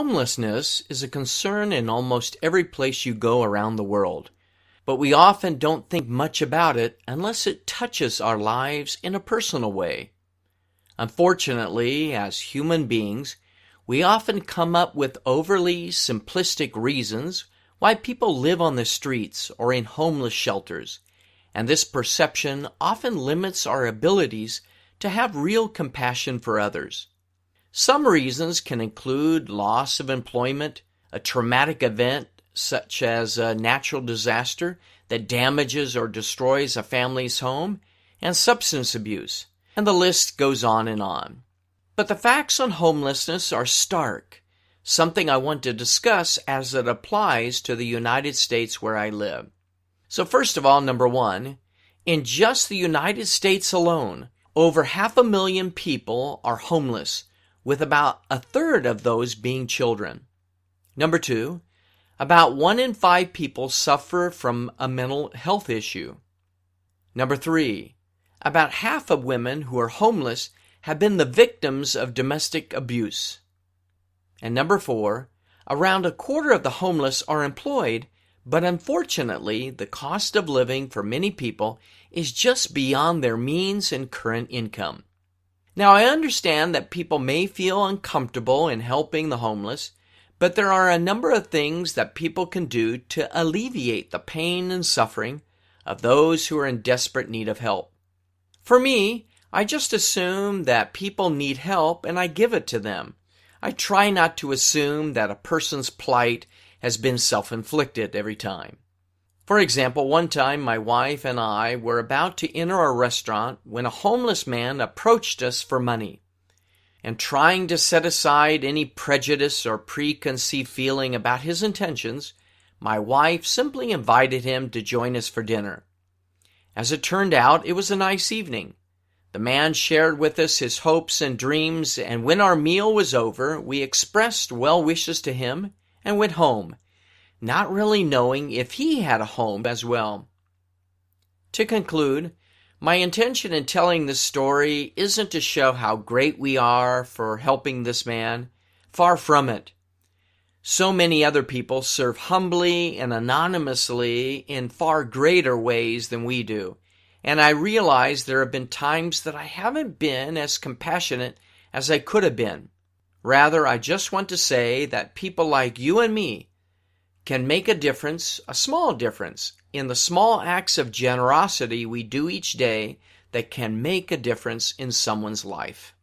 Homelessness is a concern in almost every place you go around the world, but we often don't think much about it unless it touches our lives in a personal way. Unfortunately, as human beings, we often come up with overly simplistic reasons why people live on the streets or in homeless shelters, and this perception often limits our abilities to have real compassion for others. Some reasons can include loss of employment, a traumatic event such as a natural disaster that damages or destroys a family's home, and substance abuse, and the list goes on and on. But the facts on homelessness are stark, something I want to discuss as it applies to the United States where I live. So first of all, number one, in just the United States alone, over 500,000 people are homeless, with about a third of those being children. Number two, about 1 in 5 people suffer from a mental health issue. Number three, about half of women who are homeless have been the victims of domestic abuse. And number four, around a quarter of the homeless are employed, but unfortunately, the cost of living for many people is just beyond their means and current income. Now, I understand that people may feel uncomfortable in helping the homeless, but there are a number of things that people can do to alleviate the pain and suffering of those who are in desperate need of help. For me, I just assume that people need help and I give it to them. I try not to assume that a person's plight has been self-inflicted every time. For example, one time my wife and I were about to enter a restaurant when a homeless man approached us for money. And trying to set aside any prejudice or preconceived feeling about his intentions, my wife simply invited him to join us for dinner. As it turned out, it was a nice evening. The man shared with us his hopes and dreams, and when our meal was over, we expressed well wishes to him and went home, not really knowing if he had a home as well. To conclude, my intention in telling this story isn't to show how great we are for helping this man. Far from it. So many other people serve humbly and anonymously in far greater ways than we do. And I realize there have been times that I haven't been as compassionate as I could have been. Rather, I just want to say that people like you and me can make a difference, a small difference, in the small acts of generosity we do each day that can make a difference in someone's life.